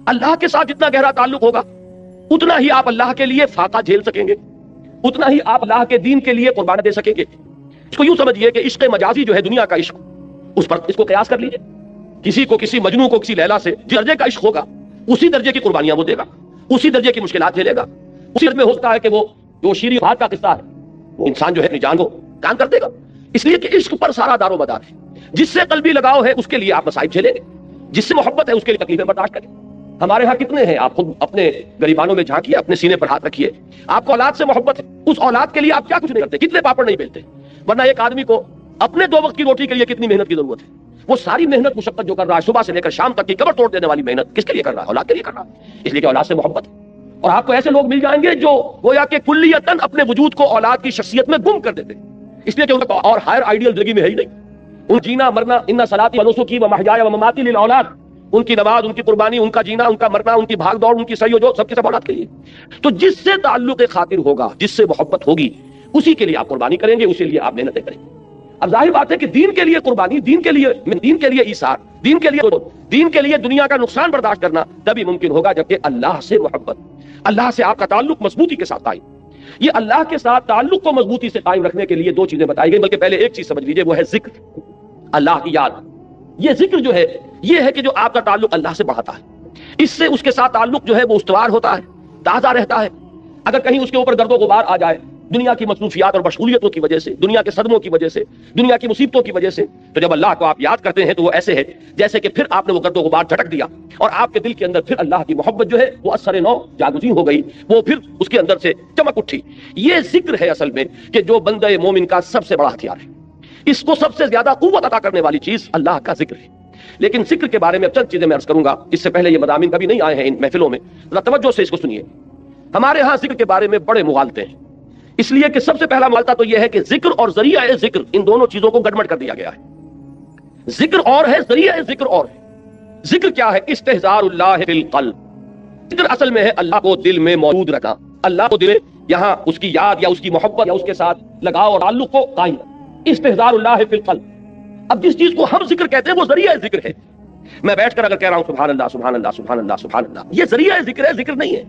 اللہ کے ساتھ جتنا گہرا تعلق ہوگا اتنا ہی آپ اللہ کے لیے فاقہ جھیل سکیں گے، اتنا ہی آپ اللہ کے دین کے لیے قربانی دے سکیں گے۔ اس کو یوں سمجھیے کہ عشق مجازی جو ہے دنیا کا عشق، اس پر اس کو قیاس کر لیجئے، کسی کو کسی مجنوں کو کسی لیلا سے جس درجے کا عشق ہوگا اسی درجے کی قربانیاں وہ دے گا، اسی درجے کی مشکلات جھیلے گا، اسی درجے میں ہوتا ہے کہ وہ جو شیریں بات کا قصہ ہے وہ انسان جو ہے اپنی جان کو قربان کر دے گا، اس لیے کہ عشق پر سارا دار و مدار ہے۔ جس سے قلبی لگاؤ ہے اس کے لیے آپ مصائب جھیلیں گے، جس سے محبت ہے اس کے لیے تکلیفیں برداشت کریں۔ ہمارے ہاں کتنے ہیں، آپ خود اپنے غریبانوں میں جھانکیے، اپنے سینے پر ہاتھ رکھیے، آپ کو اولاد سے محبت ہے، اس اولاد کے لیے آپ کیا کچھ نہیں کرتے، کتنے پاپڑ نہیں بیلتے، ورنہ ایک آدمی کو اپنے 2 وقت کی روٹی کے لیے کتنی محنت کی ضرورت ہے، وہ ساری محنت مشقت جو کر رہا ہے صبح سے لے کر شام تک کی کمر توڑ دینے والی محنت کس کے لیے کر رہا ہے؟ اولاد کے لیے کر رہا ہے، اس لیے کہ اولاد سے محبت ہے۔ اور آپ کو ایسے لوگ مل جائیں گے جو گویا کہ کلیتاً اپنے وجود کو اولاد کی شخصیت میں گم کر دیتے ہیں، اس لیے کہ ان کا اور ہائر آئیڈیل زندگی میں ہے ہی نہیں، ان جینا مرنا، ان صلاتی و نسکی و محیایا و مماتی للاولاد، ان کی نماز، ان کی قربانی، ان کا جینا، ان کا مرنا، ان کی بھاگ دوڑ، ان کی سعی و جو سب کے سب اولاد کے لیے۔ تو جس سے تعلق خاطر ہوگا، جس سے محبت ہوگی، اسی کے لیے آپ قربانی کریں گے، اسی لیے آپ محنتیں کریں گے۔ اب ظاہر بات ہے کہ دین کے لیے قربانی، دین کے لیے ایثار، دین کے لیے دنیا کا نقصان برداشت کرنا تبھی ممکن ہوگا جبکہ اللہ سے محبت، اللہ سے آپ کا تعلق مضبوطی کے ساتھ قائم۔ یہ اللہ کے ساتھ تعلق کو مضبوطی سے قائم رکھنے کے لیے 2 چیزیں بتائی گئی، بلکہ پہلے ایک چیز سمجھ لیجئے، وہ ہے ذکر، اللہ کی یاد۔ یہ ذکر جو ہے یہ ہے کہ جو آپ کا تعلق اللہ سے بڑھاتا ہے، اس سے اس کے ساتھ تعلق جو ہے وہ استوار ہوتا ہے، تازہ رہتا ہے۔ اگر کہیں اس کے اوپر گرد و غبار آ جائے دنیا کی مصروفیات اور مشغولیتوں کی وجہ سے، دنیا کے صدموں کی وجہ سے، دنیا کی مصیبتوں کی وجہ سے، تو جب اللہ کو آپ یاد کرتے ہیں تو وہ ایسے ہے جیسے کہ پھر آپ نے وہ گرد و غبار جھٹک دیا اور آپ کے دل کے اندر پھر اللہ کی محبت جو ہے وہ اثر نو جاگزیں ہو گئی، وہ پھر اس کے اندر سے چمک اٹھی۔ یہ ذکر ہے اصل میں کہ جو بندہ مومن کا سب سے بڑا ہتھیار ہے، اس کو سب سے زیادہ قوت عطا کرنے والی چیز اللہ کا ذکر ہے۔ لیکن ذکر کے بارے میں اب چند چیزیں میں عرض کروں گا، اس سے پہلے یہ مضامین کبھی نہیں آئے ہیں ان محفلوں میں، ذرا توجہ سے اس کو سنیے۔ ہمارے ہاں ذکر کے بارے میں بڑے مغالطے ہیں، اس لیے کہ سب سے پہلا مغالطہ تو یہ ہے کہ ذکر اور ذریعہ ذکر ان دونوں چیزوں کو گڑبڑ کر دیا گیا ہے۔ ذکر اور ہے، ذریعہ ذکر اور ہے۔ ذکر کیا ہے؟ استحضار اللہ فی القلب۔ ذکر اصل میں ہے اللہ کو دل میں موجود رکھنا، اللہ کو دل میں یہاں اس کی یاد یا اس کی محبت یا اس کے ساتھ لگاؤ اور تعلق کو قائم رکھنا، استحضار اللہ فی القلب۔ اب جس چیز کو ہم ذکر کہتے ہیں وہ ذریعہ ذکر ہے۔ میں بیٹھ کر اگر کہہ رہا ہوں سبحان اللہ سبحان اللہ سبحان اللہ سبحان اللہ، یہ ذریعہ ذکر ہے، ذکر نہیں ہے۔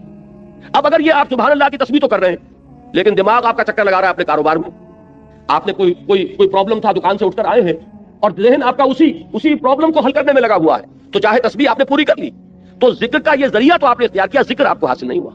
اب اگر یہ آپ سبحان اللہ کی تسبیح تو کر رہے ہیں لیکن دماغ آپ کا چکر لگا رہا ہے اپنے کاروبار میں، آپ نے کوئی پرابلم تھا، دکان سے اٹھ کر آئے ہیں اور ذہن آپ کا اسی پرابلم کو حل کرنے میں لگا ہوا ہے، تو چاہے تسبیح آپ نے پوری کر لی، تو ذکر کا یہ ذریعہ تو آپ نے اختیار کیا، ذکر آپ کو حاصل نہیں ہوا۔